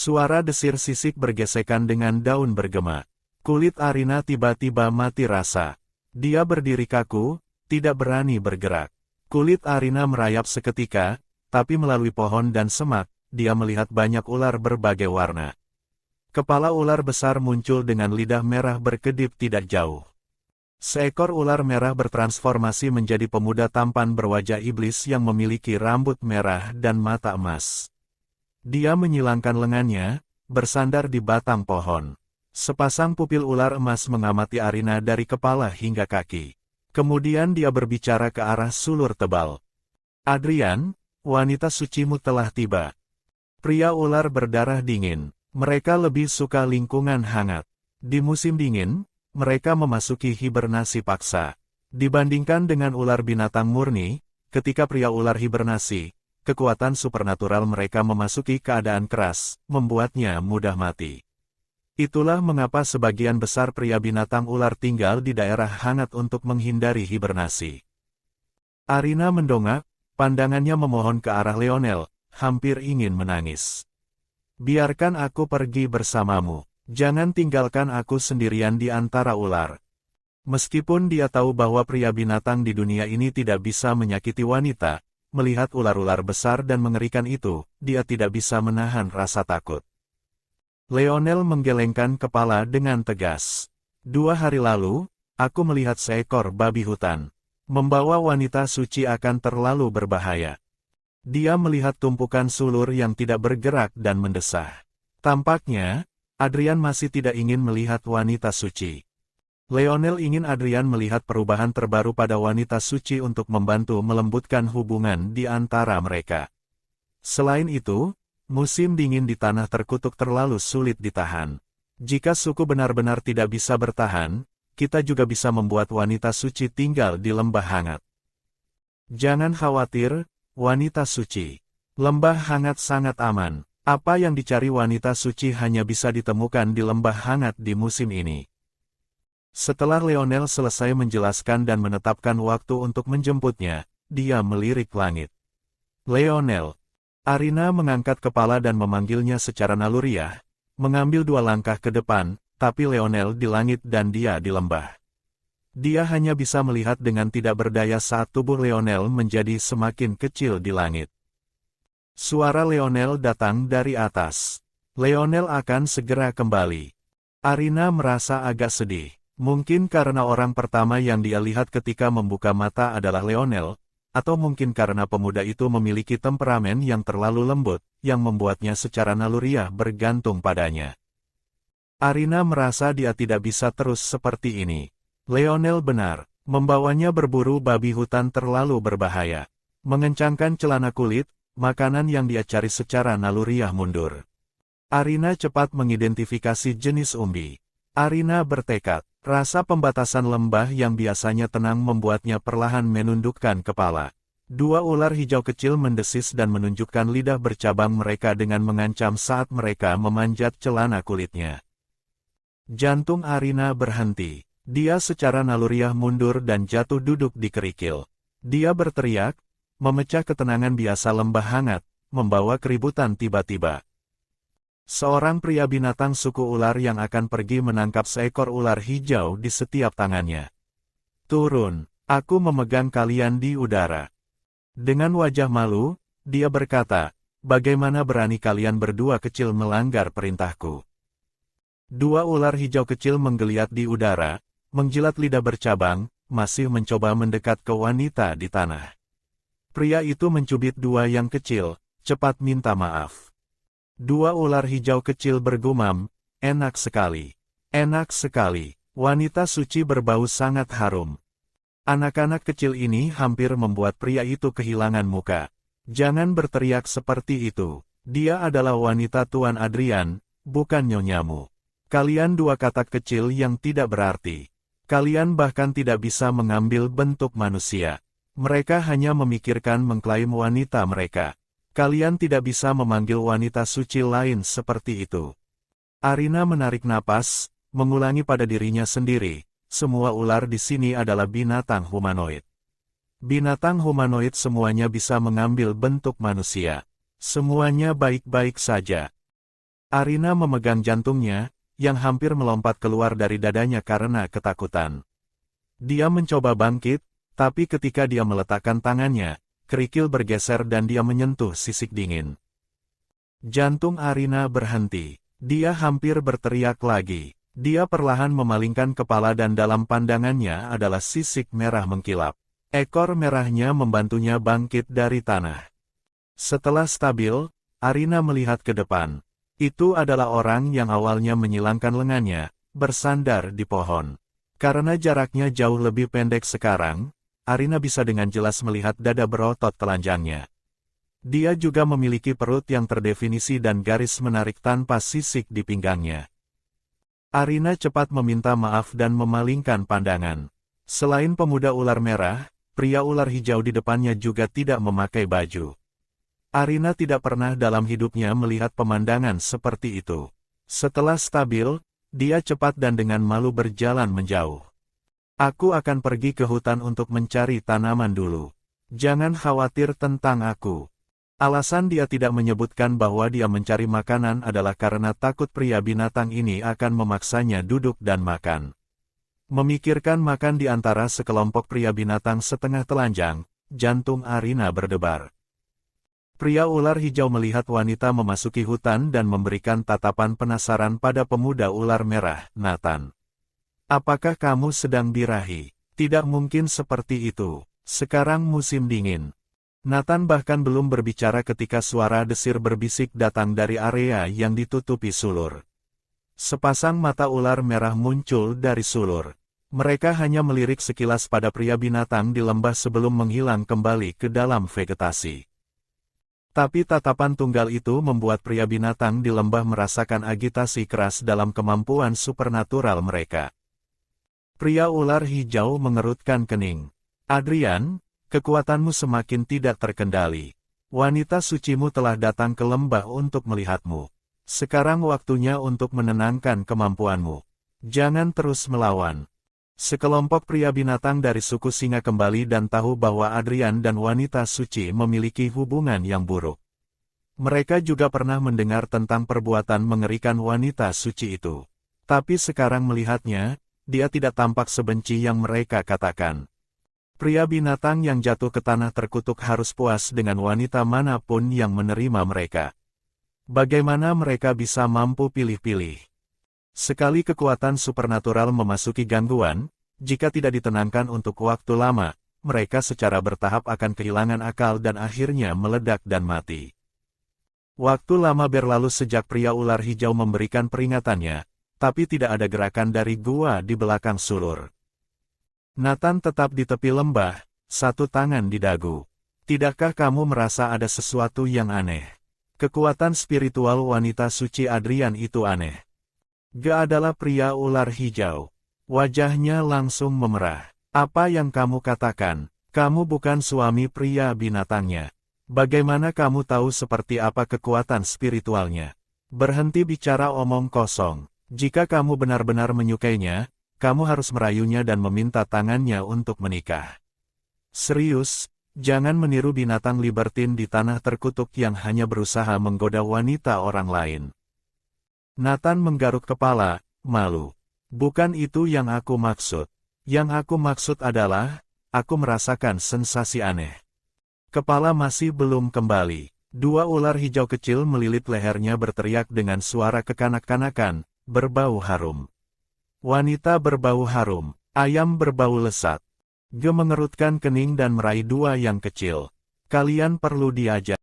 Suara desir sisik bergesekan dengan daun bergema. Kulit Arina tiba-tiba mati rasa. Dia berdiri kaku, tidak berani bergerak. Kulit Arina merayap seketika, tapi melalui pohon dan semak, dia melihat banyak ular berbagai warna. Kepala ular besar muncul dengan lidah merah berkedip tidak jauh. Seekor ular merah bertransformasi menjadi pemuda tampan berwajah iblis yang memiliki rambut merah dan mata emas. Dia menyilangkan lengannya, bersandar di batang pohon. Sepasang pupil ular emas mengamati Arina dari kepala hingga kaki. Kemudian dia berbicara ke arah sulur tebal. Adrian, wanita sucimu telah tiba. Pria ular berdarah dingin. Mereka lebih suka lingkungan hangat. Di musim dingin, mereka memasuki hibernasi paksa. Dibandingkan dengan ular binatang murni, ketika pria ular hibernasi, kekuatan supernatural mereka memasuki keadaan keras, membuatnya mudah mati. Itulah mengapa sebagian besar pria binatang ular tinggal di daerah hangat untuk menghindari hibernasi. Arina mendongak, pandangannya memohon ke arah Leonel, hampir ingin menangis. Biarkan aku pergi bersamamu, jangan tinggalkan aku sendirian di antara ular. Meskipun dia tahu bahwa pria binatang di dunia ini tidak bisa menyakiti wanita, melihat ular-ular besar dan mengerikan itu, dia tidak bisa menahan rasa takut. Leonel menggelengkan kepala dengan tegas. 2 hari lalu, aku melihat seekor babi hutan. Membawa wanita suci akan terlalu berbahaya. Dia melihat tumpukan sulur yang tidak bergerak dan mendesah. Tampaknya, Adrian masih tidak ingin melihat wanita suci. Leonel ingin Adrian melihat perubahan terbaru pada wanita suci untuk membantu melembutkan hubungan di antara mereka. Selain itu, musim dingin di tanah terkutuk terlalu sulit ditahan. Jika suku benar-benar tidak bisa bertahan, kita juga bisa membuat wanita suci tinggal di lembah hangat. Jangan khawatir, wanita suci. Lembah hangat sangat aman. Apa yang dicari wanita suci hanya bisa ditemukan di lembah hangat di musim ini. Setelah Leonel selesai menjelaskan dan menetapkan waktu untuk menjemputnya, dia melirik langit. Leonel. Arina mengangkat kepala dan memanggilnya secara naluriah, mengambil 2 langkah ke depan, tapi Leonel di langit dan dia di lembah. Dia hanya bisa melihat dengan tidak berdaya saat tubuh Leonel menjadi semakin kecil di langit. Suara Leonel datang dari atas. Leonel akan segera kembali. Arina merasa agak sedih. Mungkin karena orang pertama yang dia lihat ketika membuka mata adalah Leonel, atau mungkin karena pemuda itu memiliki temperamen yang terlalu lembut, yang membuatnya secara naluriah bergantung padanya. Arina merasa dia tidak bisa terus seperti ini. Leonel benar, membawanya berburu babi hutan terlalu berbahaya. Mengencangkan celana kulit, makanan yang dia cari secara naluriah mundur. Arina cepat mengidentifikasi jenis umbi. Arina bertekad, rasa pembatasan lembah yang biasanya tenang membuatnya perlahan menundukkan kepala. 2 ular hijau kecil mendesis dan menunjukkan lidah bercabang mereka dengan mengancam saat mereka memanjat celana kulitnya. Jantung Arina berhenti. Dia secara naluriah mundur dan jatuh duduk di kerikil. Dia berteriak, memecah ketenangan biasa lembah hangat, membawa keributan tiba-tiba. Seorang pria binatang suku ular yang akan pergi menangkap seekor ular hijau di setiap tangannya. Turun, aku memegang kalian di udara. Dengan wajah malu, dia berkata, bagaimana berani kalian berdua kecil melanggar perintahku? 2 ular hijau kecil menggeliat di udara, menjilat lidah bercabang, masih mencoba mendekat ke wanita di tanah. Pria itu mencubit 2 yang kecil, cepat minta maaf. 2 ular hijau kecil bergumam, enak sekali. Enak sekali. Wanita suci berbau sangat harum. Anak-anak kecil ini hampir membuat pria itu kehilangan muka. Jangan berteriak seperti itu. Dia adalah wanita Tuan Adrian, bukan nyonyamu. Kalian 2 katak kecil yang tidak berarti. Kalian bahkan tidak bisa mengambil bentuk manusia. Mereka hanya memikirkan mengklaim wanita mereka. Kalian tidak bisa memanggil wanita suci lain seperti itu. Arina menarik napas, mengulangi pada dirinya sendiri, semua ular di sini adalah binatang humanoid. Binatang humanoid semuanya bisa mengambil bentuk manusia. Semuanya baik-baik saja. Arina memegang jantungnya, yang hampir melompat keluar dari dadanya karena ketakutan. Dia mencoba bangkit, tapi ketika dia meletakkan tangannya, kerikil bergeser dan dia menyentuh sisik dingin. Jantung Arina berhenti. Dia hampir berteriak lagi. Dia perlahan memalingkan kepala dan dalam pandangannya adalah sisik merah mengkilap. Ekor merahnya membantunya bangkit dari tanah. Setelah stabil, Arina melihat ke depan. Itu adalah orang yang awalnya menyilangkan lengannya, bersandar di pohon. Karena jaraknya jauh lebih pendek sekarang, Arina bisa dengan jelas melihat dada berotot telanjangnya. Dia juga memiliki perut yang terdefinisi dan garis menarik tanpa sisik di pinggangnya. Arina cepat meminta maaf dan memalingkan pandangan. Selain pemuda ular merah, pria ular hijau di depannya juga tidak memakai baju. Arina tidak pernah dalam hidupnya melihat pemandangan seperti itu. Setelah stabil, dia cepat dan dengan malu berjalan menjauh. Aku akan pergi ke hutan untuk mencari tanaman dulu. Jangan khawatir tentang aku. Alasan dia tidak menyebutkan bahwa dia mencari makanan adalah karena takut pria binatang ini akan memaksanya duduk dan makan. Memikirkan makan di antara sekelompok pria binatang setengah telanjang, jantung Arina berdebar. Pria ular hijau melihat wanita memasuki hutan dan memberikan tatapan penasaran pada pemuda ular merah, Nathan. Apakah kamu sedang birahi? Tidak mungkin seperti itu. Sekarang musim dingin. Nathan bahkan belum berbicara ketika suara desir berbisik datang dari area yang ditutupi sulur. Sepasang mata ular merah muncul dari sulur. Mereka hanya melirik sekilas pada pria binatang di lembah sebelum menghilang kembali ke dalam vegetasi. Tapi tatapan tunggal itu membuat pria binatang di lembah merasakan agitasi keras dalam kemampuan supernatural mereka. Pria ular hijau mengerutkan kening. Adrian, kekuatanmu semakin tidak terkendali. Wanita sucimu telah datang ke lembah untuk melihatmu. Sekarang waktunya untuk menenangkan kemampuanmu. Jangan terus melawan. Sekelompok pria binatang dari suku singa kembali dan tahu bahwa Adrian dan wanita suci memiliki hubungan yang buruk. Mereka juga pernah mendengar tentang perbuatan mengerikan wanita suci itu. Tapi sekarang melihatnya, dia tidak tampak sebenci yang mereka katakan. Pria binatang yang jatuh ke tanah terkutuk harus puas dengan wanita manapun yang menerima mereka. Bagaimana mereka bisa mampu pilih-pilih? Sekali kekuatan supernatural memasuki gangguan, jika tidak ditenangkan untuk waktu lama, mereka secara bertahap akan kehilangan akal dan akhirnya meledak dan mati. Waktu lama berlalu sejak pria ular hijau memberikan peringatannya, tapi tidak ada gerakan dari gua di belakang sulur. Nathan tetap di tepi lembah, satu tangan di dagu. Tidakkah kamu merasa ada sesuatu yang aneh? Kekuatan spiritual wanita suci Adrian itu aneh. Ga adalah pria ular hijau. Wajahnya langsung memerah. Apa yang kamu katakan? Kamu bukan suami pria binatangnya. Bagaimana kamu tahu seperti apa kekuatan spiritualnya? Berhenti bicara omong kosong. Jika kamu benar-benar menyukainya, kamu harus merayunya dan meminta tangannya untuk menikah. Serius, jangan meniru binatang libertin di tanah terkutuk yang hanya berusaha menggoda wanita orang lain. Nathan menggaruk kepala, malu. Bukan itu yang aku maksud. Yang aku maksud adalah, aku merasakan sensasi aneh. Kepala masih belum kembali. Dua ular hijau kecil melilit lehernya berteriak dengan suara kekanak-kanakan, berbau harum. Wanita berbau harum, ayam berbau lesat. Ge mengerutkan kening dan meraih dua yang kecil. Kalian perlu diajar.